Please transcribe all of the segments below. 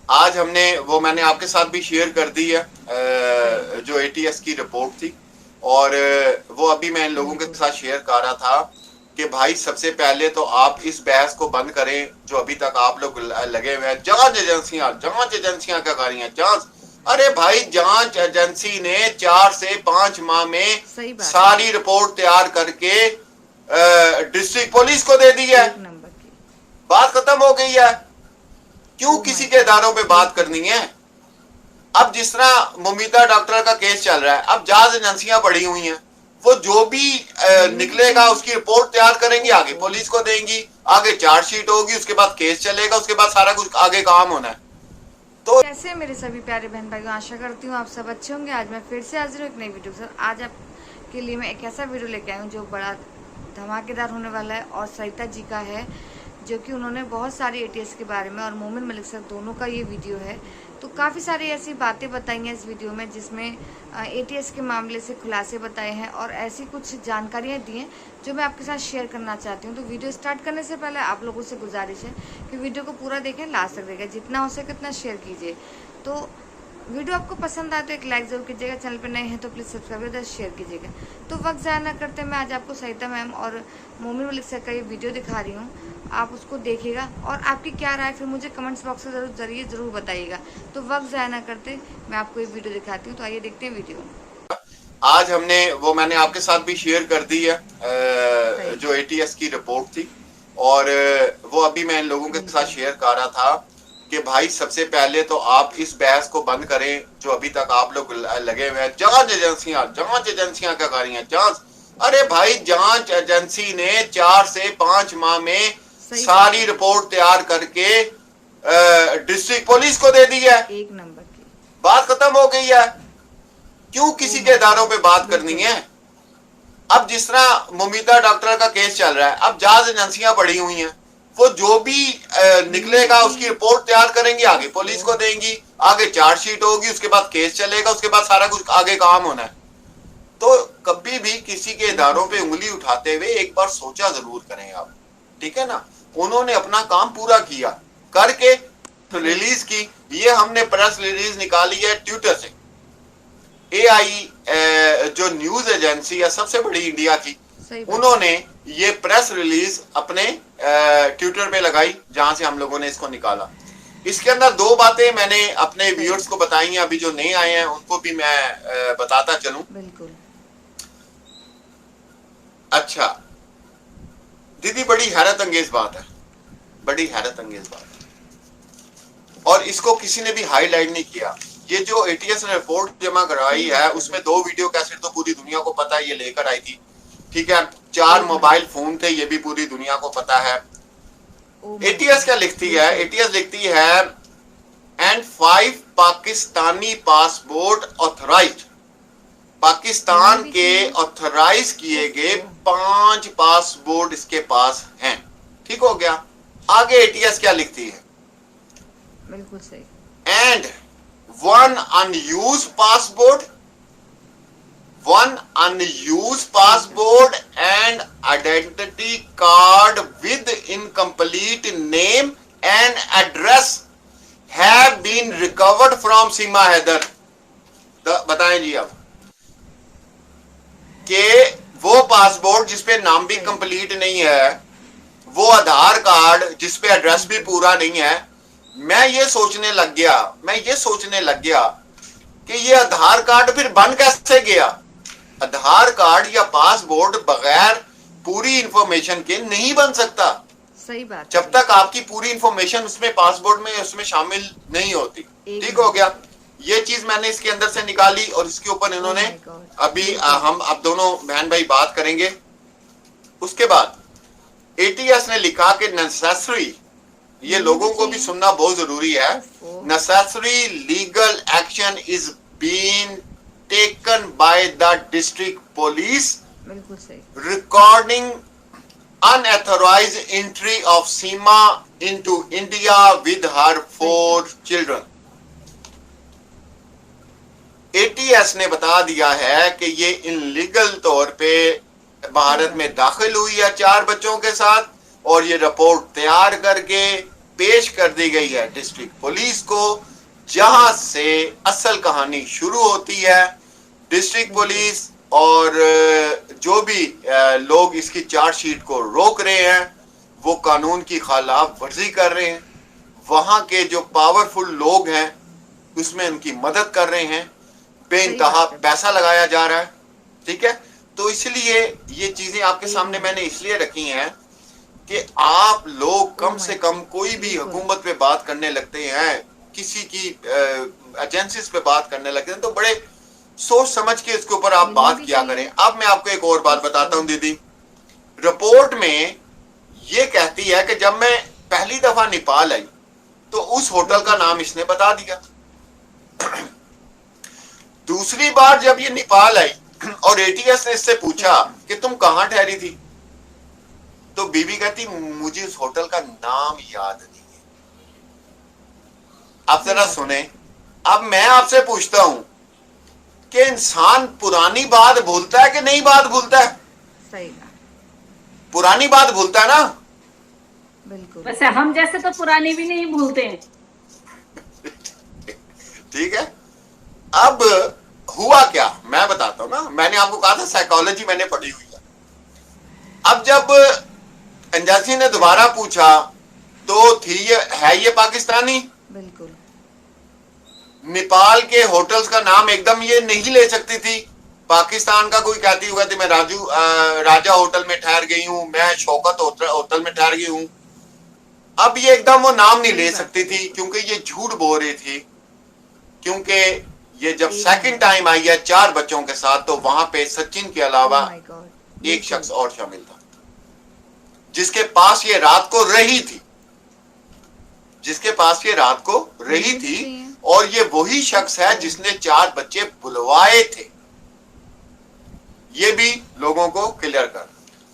आज हमने वो मैंने आपके साथ भी शेयर कर दी है जो एटीएस की रिपोर्ट थी। और वो अभी मैं इन लोगों के साथ शेयर कर रहा था कि भाई सबसे पहले तो आप इस बहस को बंद करें जो अभी तक आप लोग लगे हुए हैं। जांच एजेंसियां क्या कर रही हैं? जांच, अरे भाई जांच एजेंसी ने 4 से 5 माह में सारी रिपोर्ट तैयार करके डिस्ट्रिक्ट पुलिस को दे दी है। बात खत्म हो गई है। क्यों किसी के इदारों पे बात करनी है? अब जिस तरह मुमिता डॉक्टर का केस चल रहा है, अब जांच एजेंसियां पड़ी हुई हैं, वो जो भी निकलेगा उसकी रिपोर्ट तैयार करेंगी, आगे पुलिस को देंगी, आगे चार्जशीट होगी, उसके बाद केस चलेगा, उसके बाद सारा कुछ आगे काम होना है। तो कैसे मेरे सभी प्यारे बहन भाइयों, आशा करती हूँ आप सब अच्छे होंगे। आज मैं फिर से हाजिर हूँ एक नई वीडियो के साथ। आज आपके लिए मैं एक ऐसा वीडियो लेके आई हूँ जो बड़ा धमाकेदार होने वाला है और सरिता जी का है, जो कि उन्होंने बहुत सारी एटीएस के बारे में और मोमिन मलिक सर दोनों का ये वीडियो है। तो काफ़ी सारी ऐसी बातें बताई हैं इस वीडियो में जिसमें एटीएस के मामले से खुलासे बताए हैं और ऐसी कुछ जानकारियाँ दी हैं जो मैं आपके साथ शेयर करना चाहती हूँ। तो वीडियो स्टार्ट करने से पहले आप लोगों से गुजारिश है कि वीडियो को पूरा देखें, लास्ट तक देखें, जितना हो सके उतना शेयर कीजिए। तो वीडियो आपको पसंद आए तो एक लाइक जरूर कीजिएगा, चैनल पर नए हैं तो प्लीज़ सब्सक्राइब कर शेयर कीजिएगा। तो वक्त ज़ाया ना करते मैं आज आपको सरिता मैम और मोमिन मलिक सर का ये वीडियो दिखा रही हूँ। आप उसको देखिएगा और आपकी क्या राय फिर मुझे कमेंट्स बॉक्स में जरिए ज़रूर बताइएगा। तो वक्त ज़ाया ना करते मैं आपको ये वीडियो दिखाती हूँ। तो आइए देखते हैं वीडियो। आज हमने वो मैंने आपके साथ भी शेयर कर दी है जो एटीएस की रिपोर्ट थी। और वो अभी मैं इन लोगों के साथ शेयर कर रहा था कि भाई सबसे पहले तो आप इस बहस को बंद करें जो अभी तक आप लोग लगे हुए हैं। जांच एजेंसियां क्या कर रही हैं? जांच, अरे भाई जांच एजेंसी ने 4 से 5 माह में सारी रिपोर्ट तैयार करके डिस्ट्रिक्ट पुलिस को दे दी है। एक नंबर की बात खत्म हो गई है। क्यों किसी के इदारों पे बात करनी है? अब जिस तरह मुमिता डॉक्टर का केस चल रहा है, अब जांच एजेंसियां पड़ी हुई हैं, वो जो भी निकलेगा उसकी रिपोर्ट तैयार करेंगी, आगे पुलिस को देंगी, आगे चार्जशीट होगी, उसके बाद केस चलेगा, उसके बाद सारा कुछ आगे काम होना है। तो कभी भी किसी के इदारों पे उंगली उठाते हुए एक बार सोचा जरूर करें आप, ठीक है ना। उन्होंने अपना काम पूरा किया करके तो रिलीज की। ये हमने प्रेस रिलीज निकाली है ट्विटर से। एआई जो न्यूज एजेंसी है सबसे बड़ी इंडिया की, उन्होंने ये प्रेस रिलीज अपने ट्विटर पे लगाई जहां से हम लोगों ने इसको निकाला। इसके अंदर 2 बातें मैंने अपने व्यूअर्स को बताई हैं, अभी जो नए आए हैं उनको भी मैं बताता चलूं। बिल्कुल। अच्छा दीदी, बड़ी हैरत अंगेज बात है, बड़ी हैरत अंगेज बात है, और इसको किसी ने भी हाईलाइट नहीं किया। ये जो एटीएस ने रिपोर्ट जमा करवाई है उसमें 2 वीडियो कैसेट तो पूरी दुनिया को पता है ये लेकर आई थी, ठीक है। 4 मोबाइल फोन थे, ये भी पूरी दुनिया को पता है। एटीएस क्या लिखती है? एटीएस लिखती है and 5 Pakistani passport authorised, Pakistan के ऑथराइज किए गए 5 पासपोर्ट इसके पास हैं। ठीक हो गया। आगे एटीएस क्या लिखती है? बिल्कुल सही। And 1 unused passport, 1 unused passport and identity card with incomplete name and address have been recovered from सीमा हैदर। बताएं जी अब कि वो पासपोर्ट जिसपे नाम भी कंप्लीट नहीं है, वो आधार कार्ड जिसपे एड्रेस भी पूरा नहीं है, मैं ये सोचने लग गया कि ये आधार कार्ड फिर बन कैसे गया। आधार कार्ड या पासपोर्ट बगैर पूरी इंफॉर्मेशन के नहीं बन सकता। सही बात। जब तक आपकी पूरी इंफॉर्मेशन उसमें पासपोर्ट में उसमें शामिल नहीं होती। ठीक हो गया। ये चीज मैंने इसके अंदर से निकाली और इसके ऊपर इन्होंने अभी हम अब दोनों बहन भाई बात करेंगे। उसके बाद एटीएस ने लिखा कि नेसेसरी, ये लोगों को भी सुनना बहुत जरूरी है, necessary legal action is being taken by the district police recording unauthorized entry of Seema into India with her 4 children। ATS ने बता दिया है कि ये इनलीगल तौर पे भारत में दाखिल हुई है 4 बच्चों के साथ, और ये रिपोर्ट तैयार करके पेश कर दी गई है डिस्ट्रिक्ट पुलिस को, जहां से असल कहानी शुरू होती है। डिस्ट्रिक्ट पुलिस और जो भी लोग इसकी चार्जशीट को रोक रहे हैं वो कानून की खिलाफ वर्जी कर रहे हैं। वहां के जो पावरफुल लोग हैं उसमें उनकी मदद कर रहे हैं, बेइंतहा पैसा लगाया जा रहा है। ठीक है, तो इसलिए ये चीजें आपके सामने मैंने इसलिए रखी हैं कि आप लोग कम से कम कोई भी हुकूमत पे बात करने लगते हैं, किसी की एजेंसीज पे बात करने लगते हैं, तो बड़े सोच समझ के इसके ऊपर आप बात किया करें। अब मैं आपको एक और बात बताता हूं दीदी, रिपोर्ट में ये कहती है कि जब मैं पहली दफा नेपाल आई तो उस होटल का नाम इसने बता दिया। दूसरी बार जब ये नेपाल आई और एटीएस ने इससे पूछा कि तुम कहां ठहरी थी, तो बीबी कहती मुझे उस होटल का नाम याद नहीं है। आप जरा सुने, अब मैं आपसे पूछता हूं कि इंसान पुरानी बात भूलता है कि नई बात भूलता है? सही, पुरानी बात भूलता है ना। बिल्कुल। वैसे हम जैसे तो पुरानी भी नहीं भूलते हैं। ठीक है, अब हुआ क्या मैं बताता हूं ना। मैंने आपको कहा था साइकोलॉजी मैंने पढ़ी हुई है। अब जब एजेंसी ने दोबारा पूछा तो थी ये पाकिस्तानी। बिल्कुल। नेपाल के होटल्स का नाम एकदम ये नहीं ले सकती थी। पाकिस्तान का कोई कहती होगा कि मैं राजा होटल में ठहर गई हूं, मैं शौकत होटल में ठहर गई हूं। अब ये एकदम वो नाम नहीं ले सकती थी क्योंकि ये झूठ बोल रही थी। क्योंकि ये जब सेकंड टाइम आई है 4 बच्चों के साथ, तो वहां पे सचिन के अलावा एक शख्स और शामिल था जिसके पास ये रात को रही थी, और ये वही शख्स है जिसने 4 बच्चे बुलवाए थे। ये भी लोगों को क्लियर कर।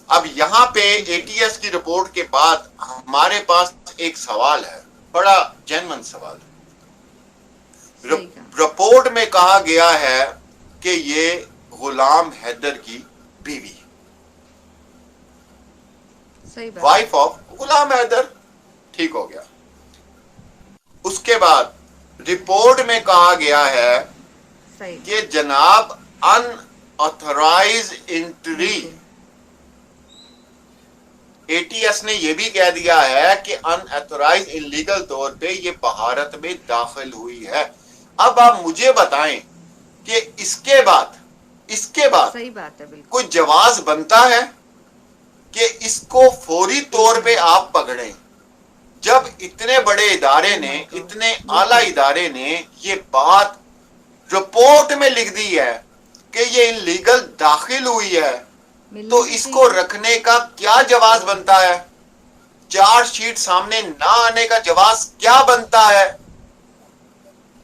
अब यहां पे एटीएस की रिपोर्ट के बाद हमारे पास एक सवाल है, बड़ा जेन्युइन सवाल। रिपोर्ट में कहा गया है कि ये गुलाम हैदर की बीवी, वाइफ ऑफ गुलाम हैदर। ठीक हो गया। उसके बाद रिपोर्ट में कहा गया है कि जनाब अनऑथराइज एंट्री, एटीएस ने यह भी कह दिया है कि अनऑथराइज इलीगल तौर पे ये भारत में दाखिल हुई है। अब आप मुझे बताएं कि इसके बाद सही बात है, बिल्कुल, कोई जवाब बनता है कि इसको फौरी तौर पे आप पकड़ें, जब इतने बड़े इदारे ने, इतने आला इदारे ने ये बात रिपोर्ट में लिख दी है कि ये इलीगल दाखिल हुई है, तो इसको रखने का क्या जवाब बनता है? चार्जशीट सामने ना आने का जवाब क्या बनता है?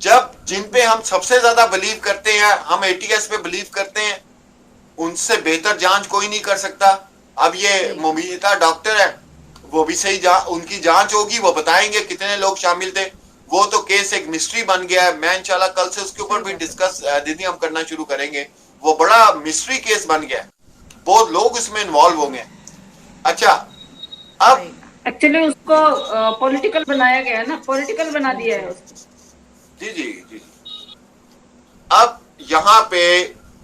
जब जिन पे हम सबसे ज्यादा बिलीव करते हैं, हम एटीएस पे बिलीव करते हैं, उनसे बेहतर जांच कोई नहीं कर सकता। अब ये मुमीता डॉक्टर है, वो भी सही उनकी जांच होगी, वो बताएंगे कितने लोग शामिल थे। वो तो केस एक मिस्ट्री बन गया है। मैं इंशाल्लाह कल से उसके ऊपर भी डिस्कस दीदी हम करना शुरू करेंगे। वो बड़ा मिस्ट्री केस बन गया है, बहुत लोग इसमें इन्वॉल्व होंगे। अच्छा, अब एक्चुअली उसको पॉलिटिकल बनाया गया है ना, पॉलिटिकल बना दिया है उसको। जी। अब यहाँ पे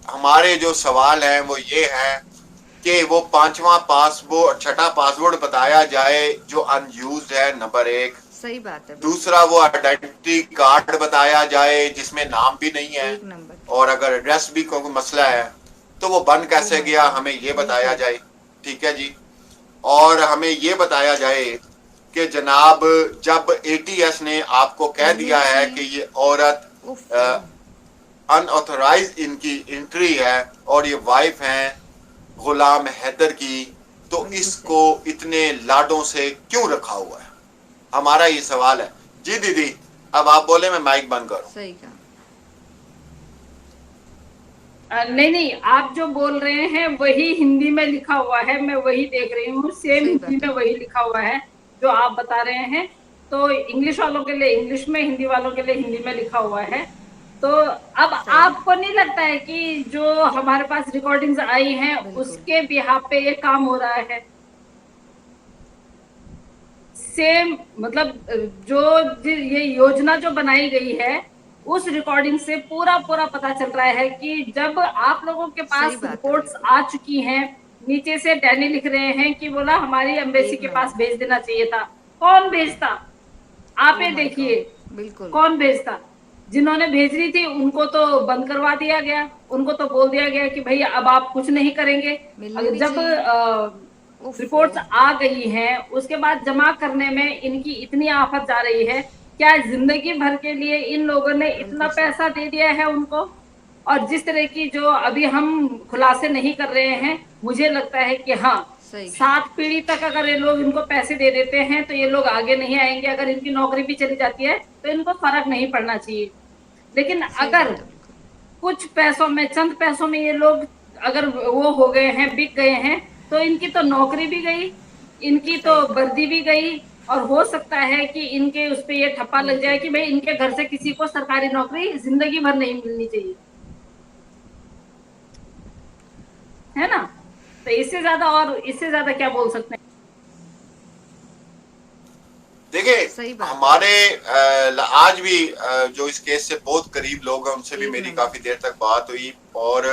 हमारे जो सवाल हैं वो ये है कि वो 5वां पासपोर्ट, 6ठा पासपोर्ट बताया जाए जो अनयूज्ड है, नंबर 1। सही बात है। दूसरा, वो आइडेंटिटी कार्ड बताया जाए जिसमें नाम भी नहीं है, और अगर एड्रेस भी कोई मसला है तो वो बन कैसे गया, हमें ये बताया जाए। ठीक है जी। और हमें ये बताया जाए कि जनाब जब एटीएस ने आपको कह दिया है कि ये औरत अनऑथराइज इनकी एंट्री है और ये वाइफ हैं गुलाम हैदर की, तो इसको इतने लाडों से क्यों रखा हुआ है? हमारा ये सवाल है। जी दीदी, अब आप बोले, मैं माइक बंद करूं। सही कहा। नहीं, आप जो बोल रहे हैं वही हिंदी में लिखा हुआ है, मैं वही देख रही हूँ, सेम हिंदी में वही लिखा हुआ है जो आप बता रहे हैं। तो इंग्लिश वालों के लिए इंग्लिश में, हिंदी वालों के लिए हिंदी में लिखा हुआ है। तो अब आपको नहीं लगता है कि जो हमारे पास रिकॉर्डिंग्स आई हैं उसके बिहाफ पे ये काम हो रहा है? सेम मतलब ये योजना जो बनाई गई है उस रिकॉर्डिंग से पूरा पूरा पता चल रहा है कि जब आप लोगों के सही पास बात है, रिपोर्ट्स बिल्कुल। आ चुकी हैं, नीचे से डैनी लिख रहे हैं कि बोला हमारी एम्बेसी एक के मिनट। पास भेज देना चाहिए था। कौन भेजता? आप ओ ये माय देखिए, गॉड, बिल्कुल। कौन भेजता? जिन्होंने भेज रही थी उनको तो बंद करवा दिया गया, उनको तो बोल दिया गया कि भाई अब आप कुछ नहीं करेंगे। मिलनी भी जब चाहिए। ओफो। रिपोर्ट्स आ गई हैं उसके बाद जमा करने में इनकी इतनी आफत जा रही है, क्या जिंदगी भर के लिए इन लोगों ने इतना बिल्कुल सही। पैसा दे दिया है उनको? और जिस तरह की जो अभी हम खुलासे नहीं कर रहे हैं, मुझे लगता है कि हाँ, सही। 7 पीढ़ी तक अगर ये लोग इनको पैसे दे देते हैं तो ये लोग आगे नहीं आएंगे। अगर इनकी नौकरी भी चली जाती है तो इनको फर्क नहीं पड़ना चाहिए। लेकिन सही अगर बात है, बिल्कुल। कुछ पैसों में, चंद पैसों में ये लोग अगर वो हो गए हैं, बिक गए हैं, तो इनकी तो नौकरी भी गई, इनकी तो सही बात। वर्दी भी गई। और हो सकता है कि इनके उस पे ये ठप्पा लग जाए बिल्कुल। कि भाई इनके घर से किसी को सरकारी नौकरी जिंदगी भर नहीं मिलनी चाहिए, है ना? तो इससे ज्यादा क्या बोल सकते हैं? देखिए, सही बात है। हमारे आज भी जो इस केस से बहुत करीब लोग हैं उनसे भी एक मेरी मिनट। काफी देर तक बात हुई, और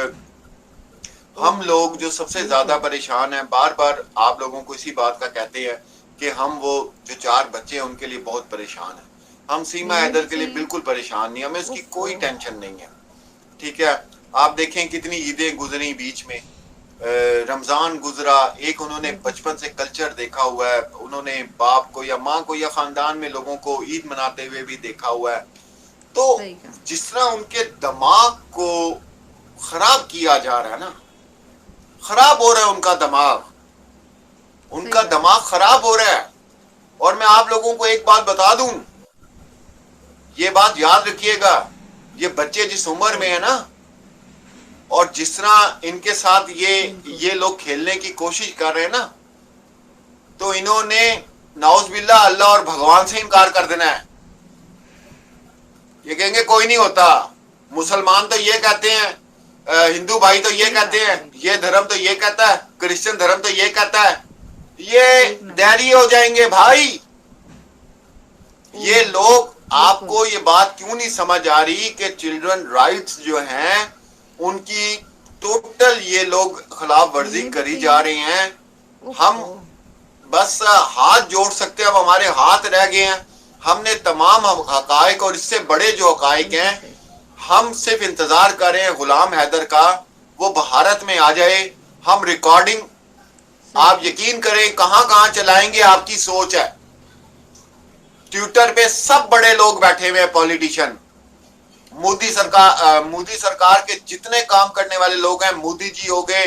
ओ हम माय लोग गॉड, जो सबसे बिल्कुल। ज्यादा परेशान हैं, बार बार आप लोगों को इसी बात का कहते हैं कि हम वो जो 4 बच्चे हैं उनके लिए बहुत परेशान हैं। हम सीमा मिलनी हैदर भी के लिए चाहिए। बिल्कुल परेशान नहीं, हमें उसकी ओफो। कोई टेंशन नहीं है। ठीक है, आप देखें कितनी ईदें गुजरी बीच में, रमजान गुजरा, एक उन्होंने बिल्कुल। बचपन से कल्चर देखा हुआ है, उन्होंने बाप को या माँ को या खानदान में लोगों को ईद मनाते हुए भी देखा हुआ है। तो सही कहा। जिस तरह उनके दिमाग को खराब किया जा रहा है ना, खराब हो रहा है उनका दिमाग, उनका सही बात। दिमाग खराब हो रहा है। और मैं आप लोगों को एक बात बता दूं, ये बात याद रखिएगा, ये बच्चे जिस उम्र में है ना, और जिस तरह इनके साथ बिल्कुल। ये लोग खेलने की कोशिश कर रहे हैं ना, तो इन्होंने नाउज़ अल्लाह और भगवान से इनकार कर देना है। ये कहेंगे कोई नहीं होता, मुसलमान तो ये कहते हैं, हिंदू भाई तो ये सही कहते बात हैं, है। ये धर्म तो ये कहता है, क्रिश्चियन धर्म तो ये कहता है। ये एक मिनट। दैरी हो जाएंगे भाई। ये लोग, बिल्कुल। आपको ये बात क्यों नहीं समझ आ रही कि चिल्ड्रन राइट्स जो हैं उनकी टोटल ये लोग खिलाफ वर्जी मिलनी भी करी चाहिए। जा रही हैं। हम ओफो। बस हाथ जोड़ सकते हैं, अब हमारे हाथ रह गए हैं। हमने तमाम हकायक और इससे बड़े जो हकायक हैं, सही। हम सिर्फ इंतजार कर रहे हैं गुलाम हैदर का, वो भारत में आ जाए। हम रिकॉर्डिंग, आप यकीन करें, कहां कहां चलाएंगे आपकी सोच है। ट्विटर पे सब बड़े लोग बैठे हुए हैं, पॉलिटिशियन, मोदी सरकार के जितने काम करने वाले लोग हैं, मोदी जी हो गए,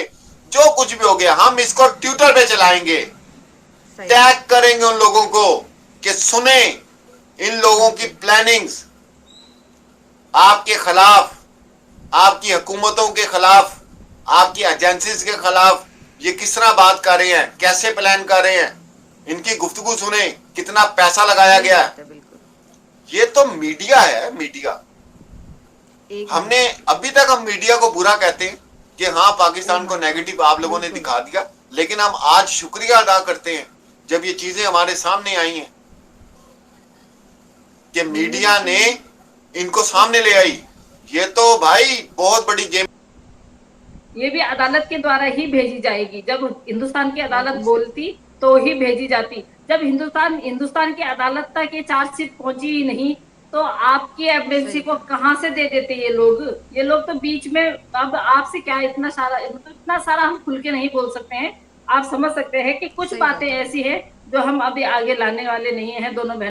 जो कुछ भी हो गया, हम इसको ट्विटर पे चलाएंगे, सही। टैग करेंगे उन लोगों को कि सुने इन लोगों की प्लानिंग्स आपके खिलाफ, आपकी हुकूमतों के खिलाफ, आपकी एजेंसीज के खिलाफ ये किस तरह बात कर रहे हैं, कैसे प्लान कर रहे हैं। इनकी गुफ्तगू सुने, कितना पैसा लगाया सही गया बात है। है, बिल्कुल। ये तो मीडिया है, मीडिया। एक हमने मिनट। अभी तक हम मीडिया को बुरा कहते हैं कि हाँ पाकिस्तान को ओ माय नेगेटिव गॉड, आप लोगों ने बिल्कुल। दिखा दिया, लेकिन हम आज शुक्रिया अदा करते हैं जब ये चीजें हमारे सामने आई हैं कि मीडिया ने इनको सामने ले आई। ये तो भाई बहुत बड़ी गेम। ये भी अदालत के द्वारा ही भेजी जाएगी। जब हिंदुस्तान की अदालत बिल्कुल सही। बोलती तो ही भेजी जाती। जब हिंदुस्तान की अदालत तक ये चार्जशीट पहुंची ही नहीं, तो आपकी एम्बेसी सही को कहा। कहां से दे देते ये लोग? ये लोग तो बीच में, अब आपसे क्या इतना सारा हम खुल के नहीं बोल सकते हैं। आप समझ सकते हैं कि कुछ सही बात बातें है। ऐसी है जो हम अभी आगे लाने वाले नहीं है दोनों बहन।